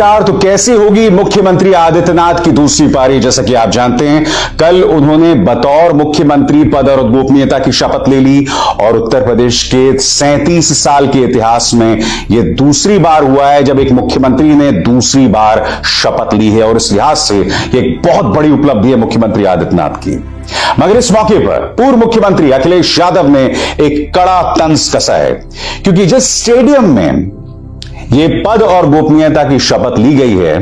नमस्कार। तो कैसी होगी मुख्यमंत्री आदित्यनाथ की दूसरी पारी? जैसा कि आप जानते हैं, कल उन्होंने बतौर मुख्यमंत्री पद और गोपनीयता की शपथ ले ली और उत्तर प्रदेश के 37 साल के इतिहास में यह दूसरी बार हुआ है जब एक मुख्यमंत्री ने दूसरी बार शपथ ली है और इस लिहाज से यह एक बहुत बड़ी उपलब्धि है मुख्यमंत्री आदित्यनाथ की। मगर इस मौके पर पूर्व मुख्यमंत्री अखिलेश यादव ने एक कड़ा तंज कसा है, क्योंकि जिस स्टेडियम में यह पद और गोपनीयता की शपथ ली गई है,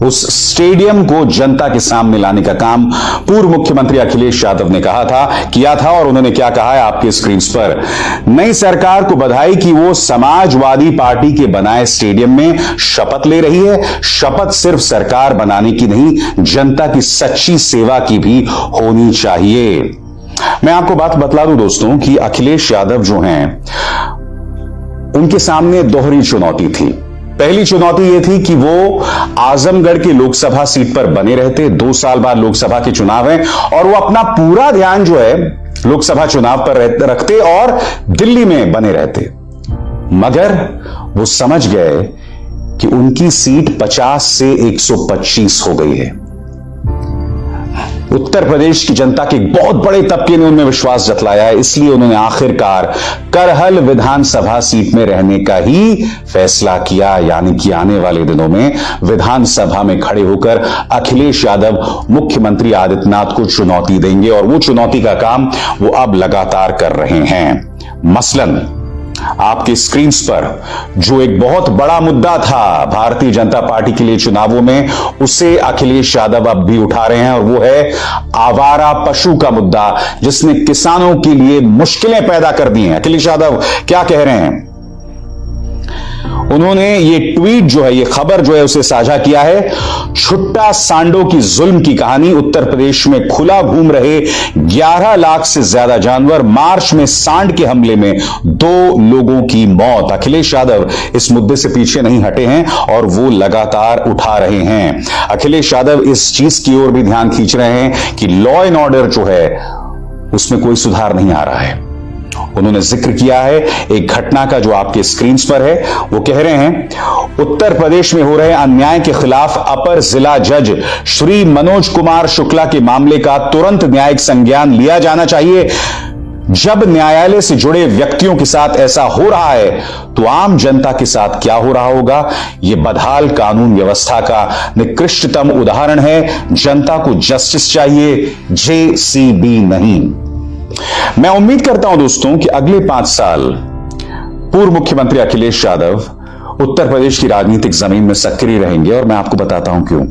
उस स्टेडियम को जनता के सामने लाने का काम पूर्व मुख्यमंत्री अखिलेश यादव ने किया था। और उन्होंने क्या कहा है आपके स्क्रीन पर। नई सरकार को बधाई कि वो समाजवादी पार्टी के बनाए स्टेडियम में शपथ ले रही है। शपथ सिर्फ सरकार बनाने की नहीं, जनता की सच्ची सेवा की भी होनी चाहिए। मैं आपको बात बतला दूं दोस्तों कि अखिलेश यादव जो हैं, उनके सामने दोहरी चुनौती थी। पहली चुनौती यह थी कि वो आजमगढ़ की लोकसभा सीट पर बने रहते। 2 साल बाद लोकसभा के चुनाव हैं और वो अपना पूरा ध्यान जो है लोकसभा चुनाव पर रखते और दिल्ली में बने रहते। मगर वो समझ गए कि उनकी सीट 50 से 125 हो गई है। उत्तर प्रदेश की जनता के एक बहुत बड़े तबके ने उनमें विश्वास जतलाया है, इसलिए उन्होंने आखिरकार करहल विधानसभा सीट में रहने का ही फैसला किया। यानी कि आने वाले दिनों में विधानसभा में खड़े होकर अखिलेश यादव मुख्यमंत्री आदित्यनाथ को चुनौती देंगे और वो चुनौती का काम वो अब लगातार कर रहे हैं। मसलन आपके स्क्रीन पर जो एक बहुत बड़ा मुद्दा था भारतीय जनता पार्टी के लिए चुनावों में, उसे अखिलेश यादव अब भी उठा रहे हैं और वो है आवारा पशु का मुद्दा, जिसने किसानों के लिए मुश्किलें पैदा कर दी हैं। अखिलेश यादव क्या कह रहे हैं? उन्होंने ये ट्वीट जो है, ये खबर जो है उसे साझा किया है। छुट्टा सांडों की जुल्म की कहानी। उत्तर प्रदेश में खुला घूम रहे 11 लाख से ज्यादा जानवर। मार्च में सांड के हमले में 2 लोगों की मौत। अखिलेश यादव इस मुद्दे से पीछे नहीं हटे हैं और वो लगातार उठा रहे हैं। अखिलेश यादव इस चीज की ओर भी ध्यान खींच रहे हैं कि लॉ एंड ऑर्डर जो है उसमें कोई सुधार नहीं आ रहा है। उन्होंने जिक्र किया है एक घटना का जो आपके स्क्रीन पर है। वो कह रहे हैं उत्तर प्रदेश में हो रहे अन्याय के खिलाफ अपर जिला जज श्री मनोज कुमार शुक्ला के मामले का तुरंत न्यायिक संज्ञान लिया जाना चाहिए। जब न्यायालय से जुड़े व्यक्तियों के साथ ऐसा हो रहा है तो आम जनता के साथ क्या हो रहा होगा? यह बदहाल कानून व्यवस्था का निकृष्टतम उदाहरण है। जनता को जस्टिस चाहिए, जेसीबी नहीं। मैं उम्मीद करता हूं दोस्तों कि अगले 5 साल पूर्व मुख्यमंत्री अखिलेश यादव उत्तर प्रदेश की राजनीतिक जमीन में सक्रिय रहेंगे और मैं आपको बताता हूं क्यों।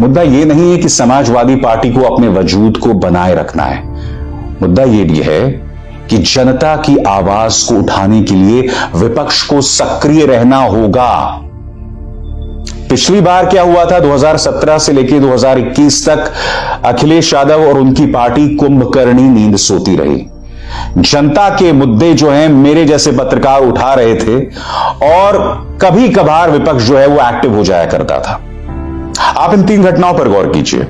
मुद्दा यह नहीं है कि समाजवादी पार्टी को अपने वजूद को बनाए रखना है। मुद्दा यह भी है कि जनता की आवाज को उठाने के लिए विपक्ष को सक्रिय रहना होगा। पिछली बार क्या हुआ था? 2017 से लेकर 2021 तक अखिलेश यादव और उनकी पार्टी कुंभकर्णी नींद सोती रही। जनता के मुद्दे जो हैं मेरे जैसे पत्रकार उठा रहे थे और कभी कभार विपक्ष जो है वो एक्टिव हो जाया करता था। आप इन 3 घटनाओं पर गौर कीजिए।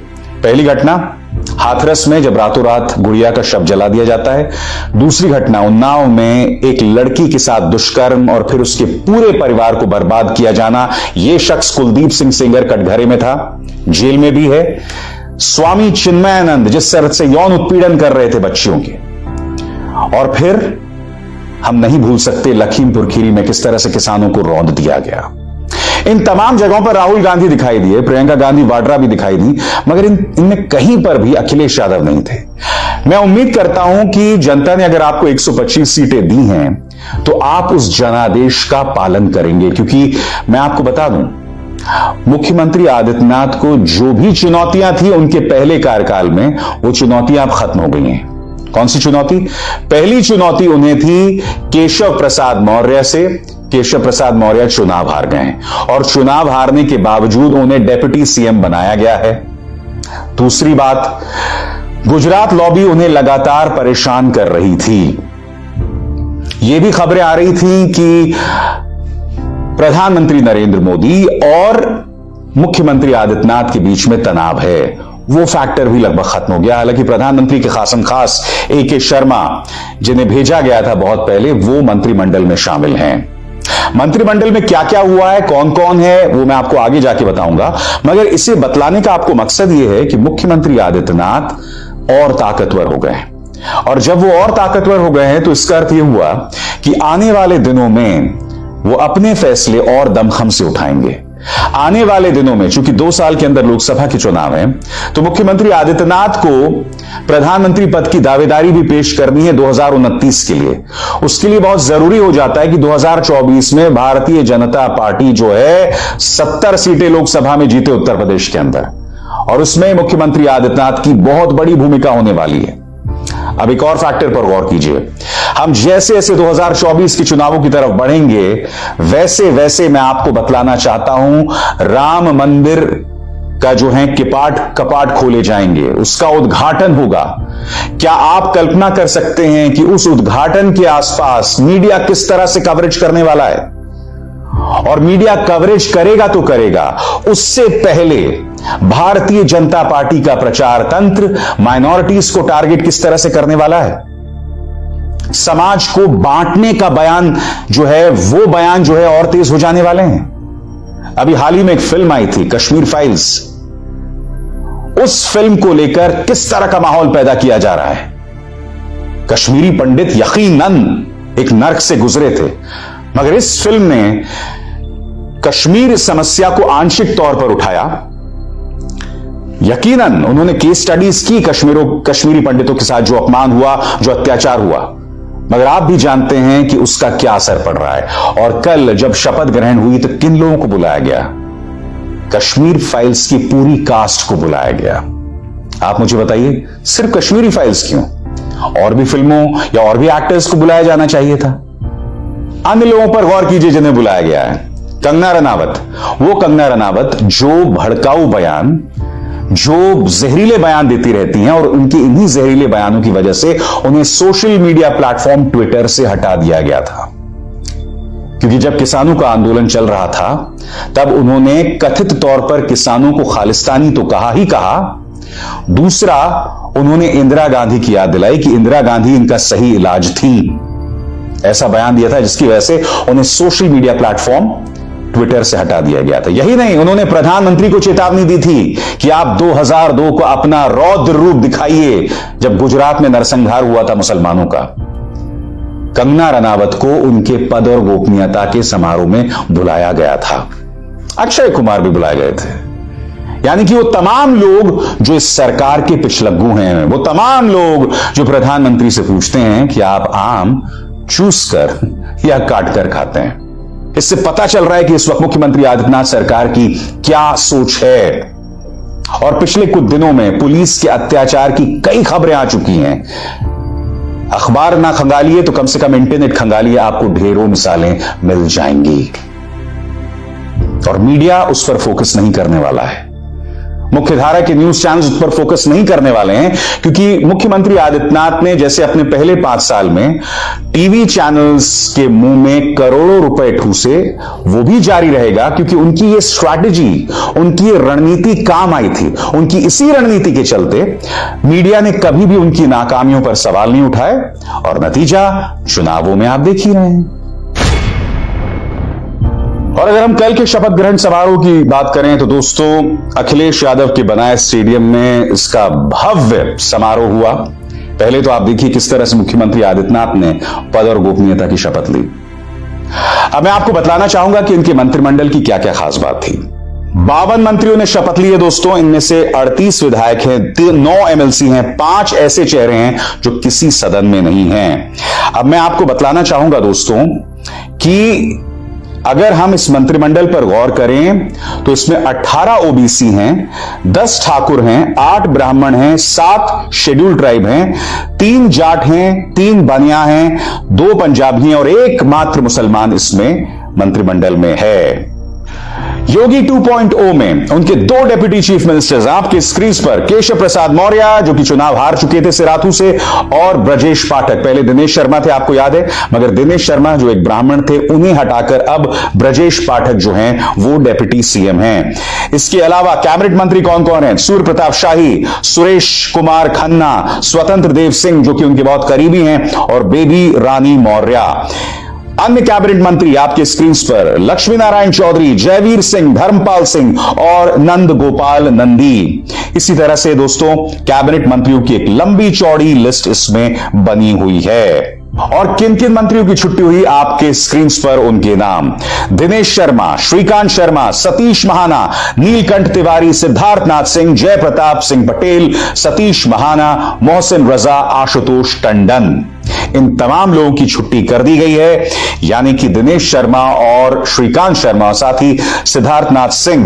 पहली घटना हाथरस में जब रातों रात गुड़िया का शव जला दिया जाता है। दूसरी घटना उन्नाव में एक लड़की के साथ दुष्कर्म और फिर उसके पूरे परिवार को बर्बाद किया जाना। यह शख्स कुलदीप सिंह सेंगर कटघरे में था, जेल में भी है। स्वामी चिन्मयानंद जिस तरह से यौन उत्पीड़न कर रहे थे बच्चियों के। और फिर हम नहीं भूल सकते लखीमपुर खीरी में किस तरह से किसानों को रौंद दिया गया। इन तमाम जगहों पर राहुल गांधी दिखाई दिए, प्रियंका गांधी वाड्रा भी दिखाई दी, मगर इनमें कहीं पर भी अखिलेश यादव नहीं थे। मैं उम्मीद करता हूं कि जनता ने अगर आपको 125 सीटें दी हैं तो आप उस जनादेश का पालन करेंगे, क्योंकि मैं आपको बता दूं मुख्यमंत्री आदित्यनाथ को जो भी चुनौतियां थी उनके पहले कार्यकाल में, वो चुनौतियां अब खत्म हो गई हैं। कौन सी चुनौती? पहली चुनौती उन्हें थी केशव प्रसाद मौर्य से। केशव प्रसाद मौर्य चुनाव हार गए हैं और चुनाव हारने के बावजूद उन्हें डेप्यूटी सीएम बनाया गया है। दूसरी बात, गुजरात लॉबी उन्हें लगातार परेशान कर रही थी। यह भी खबरें आ रही थी कि प्रधानमंत्री नरेंद्र मोदी और मुख्यमंत्री आदित्यनाथ के बीच में तनाव है। वो फैक्टर भी लगभग खत्म हो गया। हालांकि प्रधानमंत्री के खासम खास AK शर्मा, जिन्हें भेजा गया था बहुत पहले, वो मंत्रिमंडल में शामिल हैं। मंत्रिमंडल में क्या क्या हुआ है, कौन कौन है, वो मैं आपको आगे जाके बताऊंगा, मगर इसे बतलाने का आपको मकसद यह है कि मुख्यमंत्री आदित्यनाथ और ताकतवर हो गए। और जब वो और ताकतवर हो गए हैं तो इसका अर्थ यह हुआ कि आने वाले दिनों में वो अपने फैसले और दमखम से उठाएंगे। आने वाले दिनों में, चूंकि 2 साल के अंदर लोकसभा के चुनाव हैं, तो मुख्यमंत्री आदित्यनाथ को प्रधानमंत्री पद की दावेदारी भी पेश करनी है 2029 के लिए। उसके लिए बहुत जरूरी हो जाता है कि 2024 में भारतीय जनता पार्टी जो है 70 सीटें लोकसभा में जीते उत्तर प्रदेश के अंदर, और उसमें मुख्यमंत्री आदित्यनाथ की बहुत बड़ी भूमिका होने वाली है। अब एक और फैक्टर पर गौर कीजिए, हम जैसे जैसे 2024 के चुनावों की तरफ बढ़ेंगे वैसे वैसे मैं आपको बतलाना चाहता हूं, राम मंदिर का जो है कपाट खोले जाएंगे, उसका उद्घाटन होगा। क्या आप कल्पना कर सकते हैं कि उस उद्घाटन के आसपास मीडिया किस तरह से कवरेज करने वाला है? और मीडिया कवरेज करेगा तो करेगा, उससे पहले भारतीय जनता पार्टी का प्रचार तंत्र माइनॉरिटीज को टारगेट किस तरह से करने वाला है, समाज को बांटने का बयान जो है, वो बयान जो है और तेज हो जाने वाले हैं। अभी हाल ही में एक फिल्म आई थी कश्मीर फाइल्स, उस फिल्म को लेकर किस तरह का माहौल पैदा किया जा रहा है। कश्मीरी पंडित यकीनन एक नर्क से गुजरे थे, मगर इस फिल्म ने कश्मीर समस्या को आंशिक तौर पर उठाया। यकीनन उन्होंने केस स्टडीज की कश्मीरी पंडितों के साथ जो अपमान हुआ, जो अत्याचार हुआ, मगर आप भी जानते हैं कि उसका क्या असर पड़ रहा है। और कल जब शपथ ग्रहण हुई तो किन लोगों को बुलाया गया? कश्मीर फाइल्स की पूरी कास्ट को बुलाया गया। आप मुझे बताइए, सिर्फ कश्मीरी फाइल्स क्यों? और भी फिल्मों या और भी एक्टर्स को बुलाया जाना चाहिए था। अन्य लोगों पर गौर कीजिए जिन्हें बुलाया गया है। कंगना रनावत, वो कंगना रनावत जो भड़काऊ बयान, जो जहरीले बयान देती रहती हैं, और उनके इन्हीं जहरीले बयानों की वजह से उन्हें सोशल मीडिया प्लेटफॉर्म ट्विटर से हटा दिया गया था। क्योंकि जब किसानों का आंदोलन चल रहा था तब उन्होंने कथित तौर पर किसानों को खालिस्तानी तो कहा ही कहा, दूसरा उन्होंने इंदिरा गांधी की याद दिलाई कि इंदिरा गांधी इनका सही इलाज थी। ऐसा बयान दिया था जिसकी वजह से उन्हें सोशल मीडिया प्लेटफॉर्म ट्विटर से हटा दिया गया था। यही नहीं, उन्होंने प्रधानमंत्री को चेतावनी दी थी कि आप 2002 को अपना रौद्र रूप दिखाइए, जब गुजरात में नरसंहार हुआ था मुसलमानों का। कंगना रनावत को उनके पद और गोपनीयता के समारोह में बुलाया गया था। अक्षय कुमार भी बुलाए गए थे। यानी कि वो तमाम लोग जो इस सरकार के पिछलग्गू हैं, वो तमाम लोग जो प्रधानमंत्री से पूछते हैं कि आप आम चूस कर या काट कर खाते हैं। इससे पता चल रहा है कि इस वक्त मुख्यमंत्री आदित्यनाथ सरकार की क्या सोच है। और पिछले कुछ दिनों में पुलिस के अत्याचार की कई खबरें आ चुकी हैं। अखबार ना खंगालिए तो कम से कम इंटरनेट खंगालिए, आपको ढेरों मिसालें मिल जाएंगी। और मीडिया उस पर फोकस नहीं करने वाला है, मुख्यधारा के न्यूज चैनल्स उस पर फोकस नहीं करने वाले हैं, क्योंकि मुख्यमंत्री आदित्यनाथ ने जैसे अपने पहले 5 साल में टीवी चैनल्स के मुंह में करोड़ों रुपए ठूसे, वो भी जारी रहेगा, क्योंकि उनकी ये स्ट्रैटेजी, उनकी ये रणनीति काम आई थी। उनकी इसी रणनीति के चलते मीडिया ने कभी भी उनकी नाकामियों पर सवाल नहीं उठाए, और नतीजा चुनावों में आप देख ही रहे हैं। और अगर हम कल के शपथ ग्रहण समारोह की बात करें तो दोस्तों, अखिलेश यादव के बनाए स्टेडियम में इसका भव्य समारोह हुआ। पहले तो आप देखिए किस तरह से मुख्यमंत्री आदित्यनाथ ने पद और गोपनीयता की शपथ ली। अब मैं आपको बतलाना चाहूंगा कि इनके मंत्रिमंडल की क्या क्या खास बात थी। 52 मंत्रियों ने शपथ ली है दोस्तों। इनमें से 38 विधायक हैं, 9 एमएलसी हैं, 5 ऐसे चेहरे हैं जो किसी सदन में नहीं हैं। अब मैं आपको बतलाना चाहूंगा दोस्तों कि अगर हम इस मंत्रिमंडल पर गौर करें तो इसमें 18 ओबीसी हैं, 10 ठाकुर हैं, 8 ब्राह्मण हैं, 7 शेड्यूल्ड ट्राइब हैं, 3 जाट हैं, 3 बनिया हैं, 2 पंजाबी हैं और एकमात्र मुसलमान इसमें मंत्रिमंडल में है। योगी 2.0 में उनके 2 डेप्यूटी चीफ मिनिस्टर्स आपके स्क्रीन पर, केशव प्रसाद मौर्य जो कि चुनाव हार चुके थे सिराथू से, और ब्रजेश पाठक। पहले दिनेश शर्मा थे, आपको याद है, मगर दिनेश शर्मा जो एक ब्राह्मण थे उन्हें हटाकर अब ब्रजेश पाठक जो हैं वो डेप्यूटी सीएम हैं। इसके अलावा कैबिनेट मंत्री कौन कौन है? सूर्य प्रताप शाही, सुरेश कुमार खन्ना, स्वतंत्र देव सिंह जो कि उनके बहुत करीबी हैं, और बेबी रानी मौर्य। अन्य कैबिनेट मंत्री आपके स्क्रीन पर लक्ष्मी नारायण चौधरी, जयवीर सिंह, धर्मपाल सिंह और नंद गोपाल नंदी। इसी तरह से दोस्तों कैबिनेट मंत्रियों की एक लंबी चौड़ी लिस्ट इसमें बनी हुई है। और किन किन मंत्रियों की छुट्टी हुई आपके स्क्रीन पर उनके नाम: दिनेश शर्मा, श्रीकांत शर्मा, सतीश महाना, नीलकंठ तिवारी, सिद्धार्थ नाथ सिंह, जय प्रताप सिंह पटेल, सतीश महाना, मोहसिन रजा, आशुतोष टंडन। इन तमाम लोगों की छुट्टी कर दी गई है। यानी कि दिनेश शर्मा और श्रीकांत शर्मा, साथ ही सिद्धार्थ नाथ सिंह,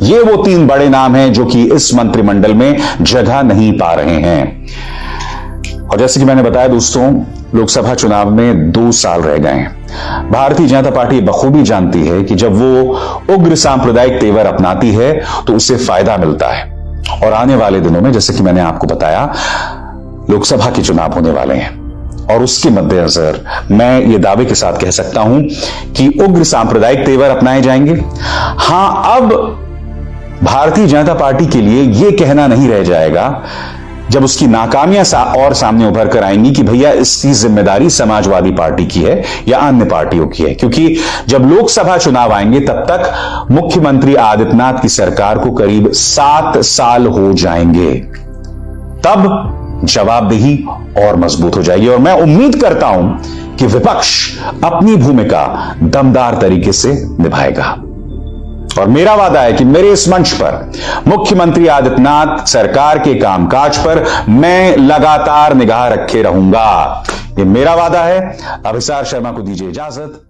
ये वो तीन बड़े नाम हैं जो कि इस मंत्रिमंडल में जगह नहीं पा रहे हैं। और जैसे कि मैंने बताया दोस्तों, लोकसभा चुनाव में 2 साल रह गए हैं। भारतीय जनता पार्टी बखूबी जानती है कि जब वो उग्र सांप्रदायिक तेवर अपनाती है तो उसे फायदा मिलता है। और आने वाले दिनों में, जैसे कि मैंने आपको बताया, लोकसभा के चुनाव होने वाले हैं और उसके मद्देनजर मैं ये दावे के साथ कह सकता हूं कि उग्र सांप्रदायिक तेवर अपनाए जाएंगे। हां, अब भारतीय जनता पार्टी के लिए यह कहना नहीं रह जाएगा जब उसकी नाकामियां और सामने उभर कर आएंगी कि भैया इसकी जिम्मेदारी समाजवादी पार्टी की है या अन्य पार्टियों की है, क्योंकि जब लोकसभा चुनाव आएंगे तब तक मुख्यमंत्री आदित्यनाथ की सरकार को करीब 7 साल हो जाएंगे। तब जवाबदेही और मजबूत हो जाएगी और मैं उम्मीद करता हूं कि विपक्ष अपनी भूमिका दमदार तरीके से निभाएगा। और मेरा वादा है कि मेरे इस मंच पर मुख्यमंत्री आदित्यनाथ सरकार के कामकाज पर मैं लगातार निगाह रखे रहूंगा। ये मेरा वादा है। अभिसार शर्मा को दीजिए इजाजत।